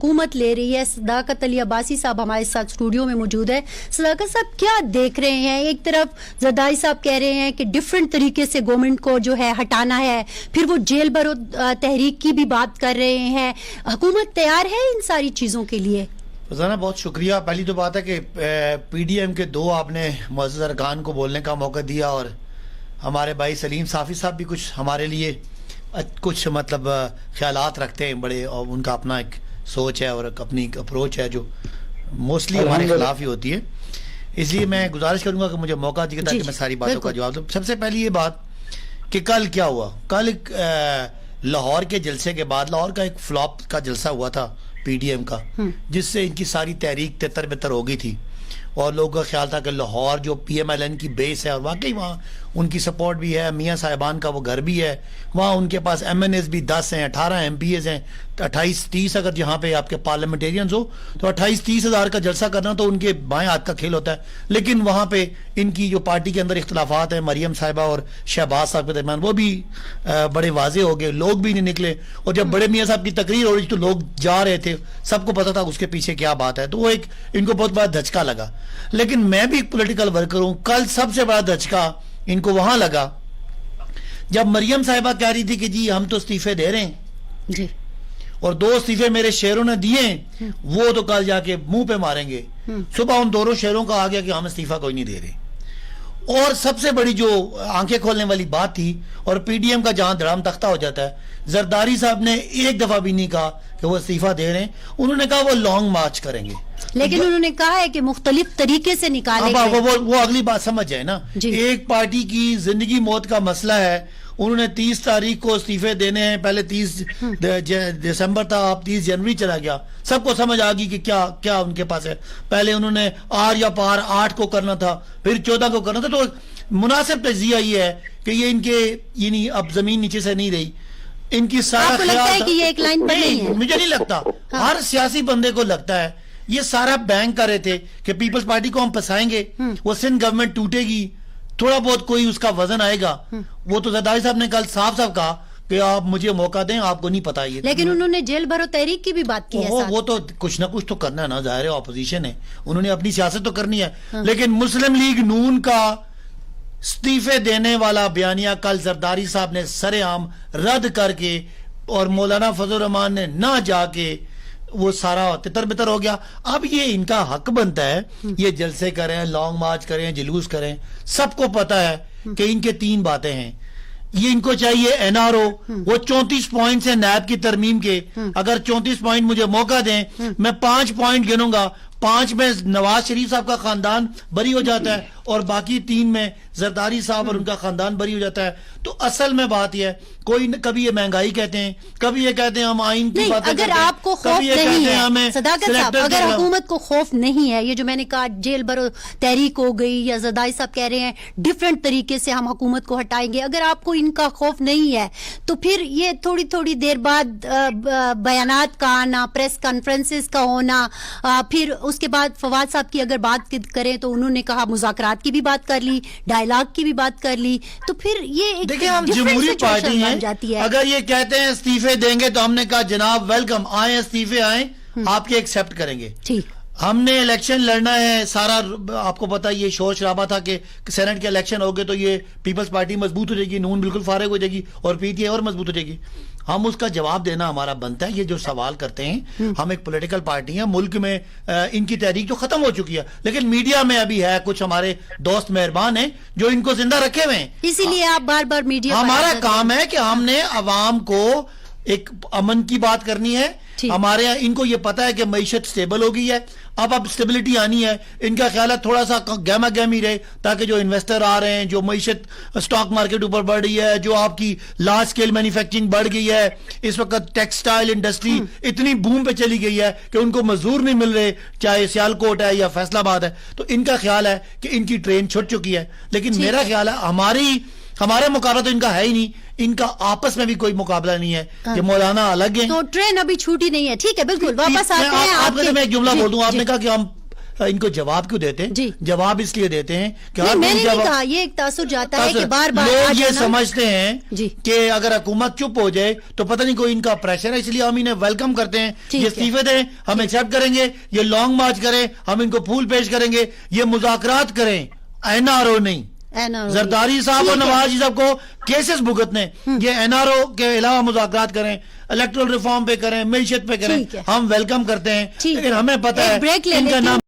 حکومت لے رہی ہے. صداقت علی عباسی صاحب ہمارے ساتھ اسٹوڈیو میں موجود ہے. صداقت صاحب کیا دیکھ رہے ہیں؟ ایک طرف زرداری صاحب کہہ رہے ہیں کہ ڈیفرنٹ طریقے سے گورنمنٹ کو جو ہے ہٹانا ہے, پھر وہ جیل بھرو تحریک کی بھی بات کر رہے ہیں. حکومت تیار ہے ان ساری چیزوں کے لیے؟ فضانہ بہت شکریہ. پہلی تو بات ہے کہ پی ڈی ایم کے دو آپ نے معزز ارکان کو بولنے کا موقع دیا, اور ہمارے بھائی سلیم صافی صاحب بھی کچھ ہمارے لیے کچھ مطلب خیالات رکھتے ہیں بڑے, اور ان کا اپنا ایک سوچ ہے اور اپنی اپروچ ہے جو موسٹلی ہمارے خلاف ہی ہوتی ہے. اس لیے میں گزارش کروں گا کہ مجھے موقع دیے تاکہ میں ساری باتوں کا جواب دوں. سب سے پہلی یہ بات کہ کل کیا ہوا. کل لاہور کے جلسے کے بعد لاہور کا ایک فلاپ کا جلسہ ہوا تھا پی ڈی ایم کا, جس سے ان کی ساری تحریک تتر بتر ہو گئی تھی, اور لوگوں کا خیال تھا کہ لاہور جو پی ایم ایل این کی بیس ہے, اور واقعی وہاں ان کی سپورٹ بھی ہے, میاں صاحبان کا وہ گھر بھی ہے, وہاں ان کے پاس ایم این ایز بھی 10 ہیں, 18 ایم پی ایز ہیں, 28-30 اگر جہاں پہ آپ کے پارلیمنٹیرینز ہو تو 28-30 ہزار کا جلسہ کرنا تو ان کے بائیں ہاتھ کا کھیل ہوتا ہے. لیکن وہاں پہ ان کی جو پارٹی کے اندر اختلافات ہیں مریم صاحبہ اور شہباز صاحب کے درمیان, وہ بھی بڑے واضح ہو گئے, لوگ بھی نہیں نکلے. اور جب بڑے میاں صاحب کی تقریر ہو رہی تو لوگ جا رہے تھے, سب کو پتا تھا اس کے پیچھے کیا بات ہے, تو وہ ایک ان کو بہت بڑا دھچکا لگا. لیکن میں بھی ایک پولیٹیکل ورکر ہوں, کل سب سے بڑا دھچکا ان کو وہاں لگا جب مریم صاحبہ کہہ رہی تھی کہ جی ہم تو استعفے دے رہے ہیں جی, اور 2 استعفے میرے شہروں نے دیے ہیں, وہ تو کل جا کے منہ پہ ماریں گے. صبح ان دونوں شہروں کا آ گیا کہ ہم استعفہ کوئی نہیں دے رہے. اور سب سے بڑی جو آنکھیں کھولنے والی بات تھی, اور پی ڈی ایم کا جہاں دھڑام تختہ ہو جاتا ہے, زرداری صاحب نے ایک دفعہ بھی نہیں کہا کہ وہ استعفیٰ دے رہے ہیں. انہوں نے کہا وہ لانگ مارچ کریں گے, لیکن انہوں نے کہا ہے کہ مختلف طریقے سے نکالیں گے. وہ اگلی بات سمجھ جائے نا, ایک پارٹی کی زندگی موت کا مسئلہ ہے. انہوں نے 30 تاریخ کو استعفے دینے ہیں, پہلے 30 دسمبر تھا, اب 30 جنوری چلا گیا. سب کو سمجھ آ گئی کہ کیا ان کے پاس ہے. پہلے انہوں نے آر یا پار 8 کو کرنا تھا, پھر 14 کو کرنا تھا. تو مناسب تجزیہ یہ ہے کہ یہ ان کے یعنی اب زمین نیچے سے نہیں رہی. ان کی سارا خیال کہ یہ ایک لائن پر نہیں ہے. مجھے نہیں لگتا, ہر سیاسی بندے کو لگتا ہے یہ سارا بینک کر رہے تھے کہ پیپلز پارٹی کو ہم پھنسائیں گے, وہ سندھ گورنمنٹ ٹوٹے گی, تھوڑا بہت کوئی اس کا وزن آئے گا. وہ تو زرداری صاحب نے کل صاف کہا کہ آپ مجھے موقع دیں, آپ کو نہیں پتا. یہ لیکن انہوں نے جیل بھرو تحریک کی بھی بات کی ہے. وہ تو کچھ نہ کچھ تو کرنا ہے نا, ظاہر ہے اپوزیشن ہے, انہوں نے اپنی سیاست تو کرنی ہے. لیکن مسلم لیگ نون کا استعفے دینے والا بیانیہ کل زرداری صاحب نے سر عام رد کر کے, اور مولانا فضل الرحمان نے نہ جا کے, وہ سارا تتر بتر ہو گیا. اب یہ ان کا حق بنتا ہے یہ جلسے کریں, لانگ مارچ کریں, جلوس کریں. سب کو پتا ہے کہ ان کے 3 باتیں ہیں. یہ ان کو چاہیے این آر او, وہ 34 پوائنٹس ہیں نیب کی ترمیم کے. اگر 34 پوائنٹ مجھے موقع دیں, میں 5 پوائنٹ گنوں گا. 5 میں نواز شریف صاحب کا خاندان بری ہو جاتا ہے, اور باقی 3 میں زرداری صاحب اور ان کا خاندان بری ہو جاتا ہے. تو اصل میں بات یہ ہے, کوئی کبھی یہ مہنگائی کہتے ہیں, کبھی یہ کہتے ہیں ہم آئین کی باتیں کرتے ہیں. اگر آپ کو خوف نہیں ہے صداقت صاحب, اگر حکومت کو خوف نہیں ہے, یہ جو میں نے کہا جیل بھرو تحریک ہو گئی, یا زرداری صاحب کہہ رہے ہیں ڈیفرنٹ طریقے سے ہم حکومت کو ہٹائیں گے, اگر آپ کو ان کا خوف نہیں ہے تو پھر یہ تھوڑی دیر بعد بیانات کا آنا, پریس کانفرنسز کا ہونا, پھر اس کے بعد فواد صاحب کی اگر بات کریں تو انہوں نے کہا مذاکرات کی بھی بات کر لی, ڈائلاگ کی بھی بات کر لی. تو پھر یہ دیکھیں ہم جمہوری پارٹی ہیں, اگر یہ کہتے ہیں استعفے دیں گے تو ہم نے کہا جناب ویلکم, آئیں استعفے آئیں, آپ کے ایکسپٹ کریں گے. ٹھیک, ہم نے الیکشن لڑنا ہے. سارا آپ کو پتا یہ شور شرابہ تھا کہ سینٹ کے الیکشن ہو گئے تو یہ پیپلز پارٹی مضبوط ہو جائے گی, نون بالکل فارغ ہو جائے گی, اور پی ٹی آئی اور مضبوط ہو جائے گی. ہم اس کا جواب دینا ہمارا بنتا ہے. یہ جو سوال کرتے ہیں, ہم ایک پولیٹیکل پارٹی ہیں, ملک میں ان کی تحریک تو ختم ہو چکی ہے, لیکن میڈیا میں ابھی ہے کچھ ہمارے دوست مہربان ہیں جو ان کو زندہ رکھے ہوئے ہیں. اسی لیے آپ بار بار میڈیا, ہمارا کام ہے کہ ہم نے عوام کو ایک امن کی بات کرنی ہے. ہمارے ان کو یہ پتا ہے کہ معیشت سٹیبل ہو گئی ہے, اب سٹیبلٹی آنی ہے. ان کا خیال ہے تھوڑا سا گہما گہمی رہے تاکہ جو انویسٹر آ رہے ہیں, جو معیشت سٹاک مارکیٹ اوپر بڑھ رہی ہے, جو آپ کی لارج سکیل مینوفیکچرنگ بڑھ گئی ہے, اس وقت ٹیکسٹائل انڈسٹری اتنی بوم پہ چلی گئی ہے کہ ان کو مزدور نہیں مل رہے, چاہے سیالکوٹ ہے یا فیصل آباد ہے. تو ان کا خیال ہے کہ ان کی ٹرین چھٹ چکی ہے. لیکن میرا خیال ہے ہمارے مقابلہ تو ان کا ہے ہی نہیں, ان کا آپس میں بھی کوئی مقابلہ نہیں ہے کہ مولانا الگ ہیں. تو ٹرین ابھی چھوٹی نہیں ہے. ٹھیک ہے, بالکل واپس آتے ہیں. آپ کو میں ایک جملہ بول دوں, آپ نے کہا کہ ہم ان کو جواب کیوں دیتے ہیں؟ جی جواب اس لیے دیتے ہیں کہ نہیں، میں نے نہیں کہا، یہ ایک تاثر جاتا ہے کہ بار بار لوگ یہ سمجھتے ہیں جی کہ اگر حکومت چپ ہو جائے تو پتہ نہیں کوئی ان کا پریشر ہے، اس لیے ہم انہیں ویلکم کرتے ہیں، یہ استعفے دیں، ہم ایکسپٹ کریں گے، یہ لانگ مارچ کریں، ہم ان کو پھول پیش کریں گے، یہ مذاکرات کریں، این آر او نہیں۔ زرداری صاحب اور نواز صاحب کو کیسز بھگتنے، یہ این آر او کے علاوہ مذاکرات کریں، الیکٹرل ریفارم پہ کریں، معیشت پہ کریں، ہم ویلکم کرتے ہیں، لیکن ہمیں پتہ ہے ان کا نام